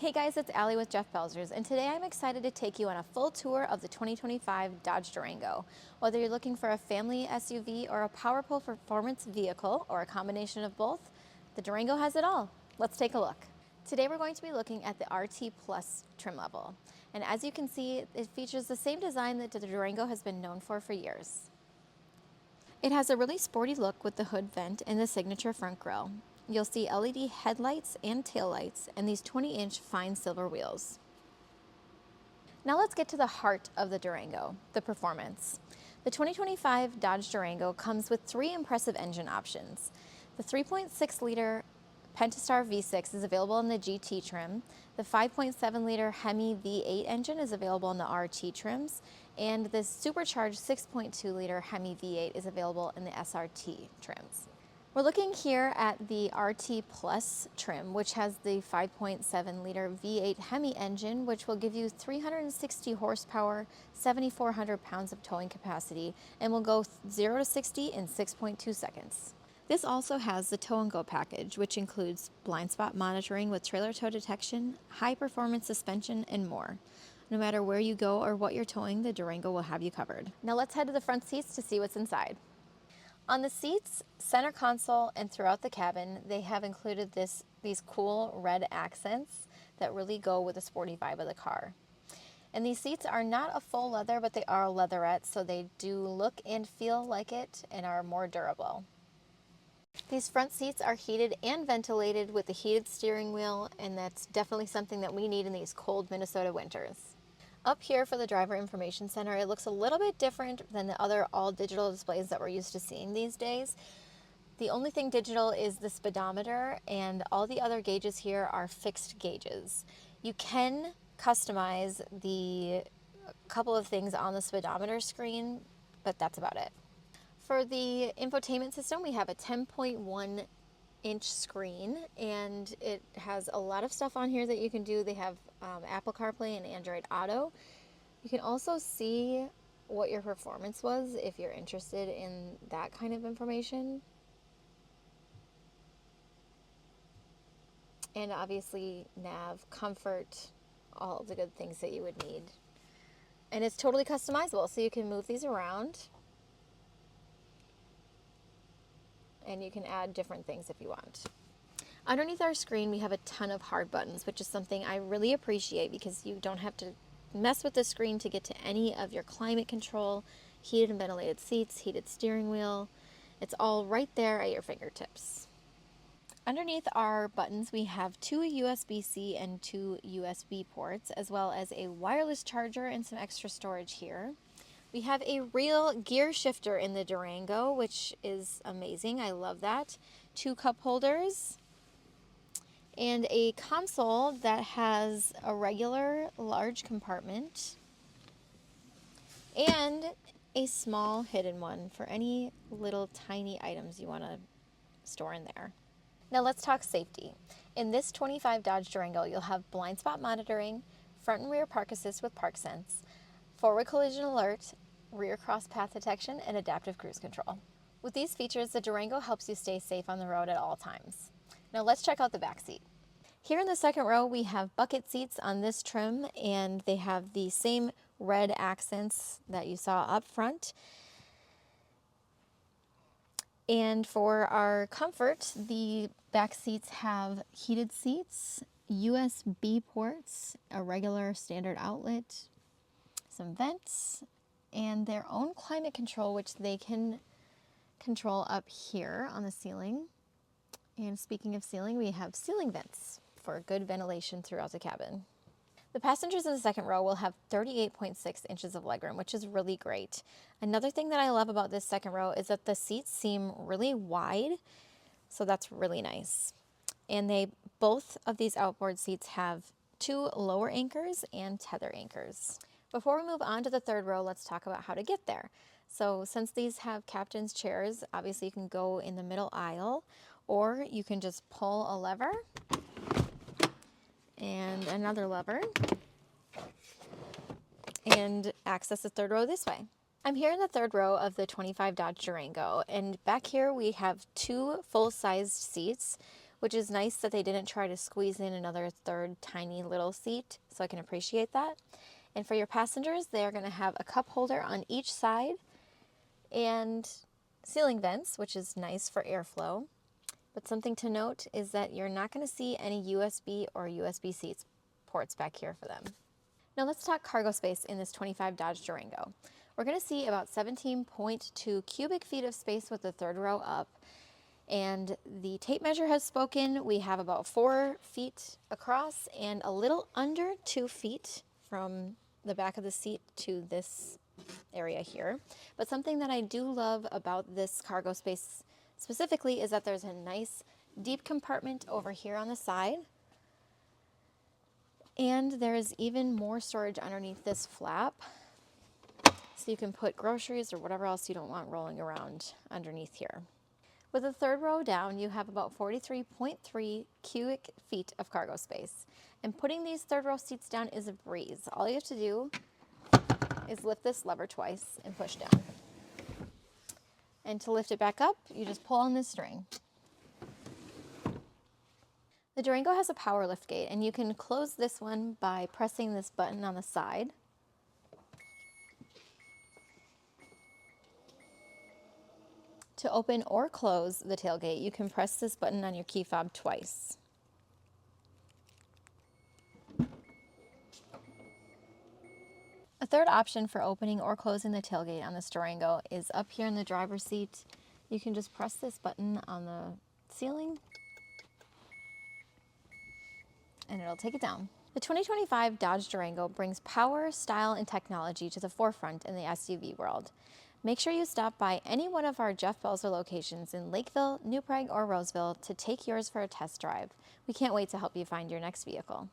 Hey guys, it's Allye with Jeff Belzers, and today I'm excited to take you on a full tour of the 2025 Dodge Durango. Whether you're looking for a family SUV or a powerful performance vehicle, or a combination of both, the Durango has it all. Let's take a look. Today we're going to be looking at the RT Plus trim level. And as you can see, it features the same design that the Durango has been known for years. It has a really sporty look with the hood vent and the signature front grille. You'll see LED headlights and taillights and these 20-inch fine silver wheels. Now let's get to the heart of the Durango, the performance. The 2025 Dodge Durango comes with three impressive engine options. The 3.6-liter Pentastar V6 is available in the GT trim. The 5.7-liter Hemi V8 engine is available in the RT trims, and the supercharged 6.2-liter Hemi V8 is available in the SRT trims. We're looking here at the RT Plus trim, which has the 5.7-liter V8 Hemi engine, which will give you 360 horsepower, 7,400 pounds of towing capacity, and will go 0 to 60 in 6.2 seconds. This also has the tow and go package, which includes blind spot monitoring with trailer tow detection, high performance suspension, and more. No matter where you go or what you're towing, the Durango will have you covered. Now let's head to the front seats to see what's inside. On the seats, center console, and throughout the cabin, they have included these cool red accents that really go with the sporty vibe of the car. And these seats are not a full leather, but they are a leatherette, so they do look and feel like it and are more durable. These front seats are heated and ventilated with a heated steering wheel, and that's definitely something that we need in these cold Minnesota winters. Up here for the driver information center, it looks a little bit different than the other all-digital displays that we're used to seeing these days. The only thing digital is the speedometer, and all the other gauges here are fixed gauges. You can customize the couple of things on the speedometer screen, but that's about it. For the infotainment system, we have a 10.1-inch screen, and it has a lot of stuff on here that you can do. They have Apple CarPlay and Android Auto. You can also see what your performance was if you're interested in that kind of information. And obviously nav, comfort, all the good things that you would need. And it's totally customizable, so you can move these around. And you can add different things if you want. Underneath our screen, we have a ton of hard buttons, which is something I really appreciate because you don't have to mess with the screen to get to any of your climate control, heated and ventilated seats, heated steering wheel. It's all right there at your fingertips. Underneath our buttons, we have two USB-C and two USB ports, as well as a wireless charger and some extra storage here. We have a real gear shifter in the Durango, which is amazing. I love that. Two cup holders and a console that has a regular large compartment and a small hidden one for any little tiny items you want to store in there. Now let's talk safety. In this 25 Dodge Durango, you'll have blind spot monitoring, front and rear park assist with park sense, forward collision alert, rear cross path detection, and adaptive cruise control. With these features, the Durango helps you stay safe on the road at all times. Now let's check out the back seat. Here in the second row, we have bucket seats on this trim, and they have the same red accents that you saw up front. And for our comfort, the back seats have heated seats, USB ports, a regular standard outlet, some vents, and their own climate control, which they can control up here on the ceiling. And speaking of ceiling, we have ceiling vents for good ventilation throughout the cabin. The passengers in the second row will have 38.6 inches of legroom, which is really great. Another thing that I love about this second row is that the seats seem really wide, so that's really nice. And both of these outboard seats have two lower anchors and tether anchors. Before we move on to the third row, let's talk about how to get there. So since these have captain's chairs, obviously you can go in the middle aisle, or you can just pull a lever and another lever and access the third row this way. I'm here in the third row of the 25 Dodge Durango, and back here we have two full-sized seats which is nice that they didn't try to squeeze in another third tiny little seat, so I can appreciate that. And for your passengers, they are going to have a cup holder on each side and ceiling vents, which is nice for airflow. But something to note is that you're not going to see any USB or USB-C ports back here for them. Now let's talk cargo space in this 25 Dodge Durango. We're going to see about 17.2 cubic feet of space with the third row up. And the tape measure has spoken. We have about 4 feet across and a little under 2 feet from the back of the seat to this area here. But something that I do love about this cargo space specifically is that there's a nice deep compartment over here on the side. And there is even more storage underneath this flap. So you can put groceries or whatever else you don't want rolling around underneath here. With the third row down, you have about 43.3 cubic feet of cargo space. And putting these third row seats down is a breeze. All you have to do is lift this lever twice and push down. And to lift it back up, you just pull on this string. The Durango has a power lift gate, and you can close this one by pressing this button on the side. To open or close the tailgate, you can press this button on your key fob twice. A third option for opening or closing the tailgate on this Durango is up here in the driver's seat. You can just press this button on the ceiling and it'll take it down. The 2025 Dodge Durango brings power, style, and technology to the forefront in the SUV world. Make sure you stop by any one of our Jeff Belzer locations in Lakeville, Prague, or Roseville to take yours for a test drive. We can't wait to help you find your next vehicle.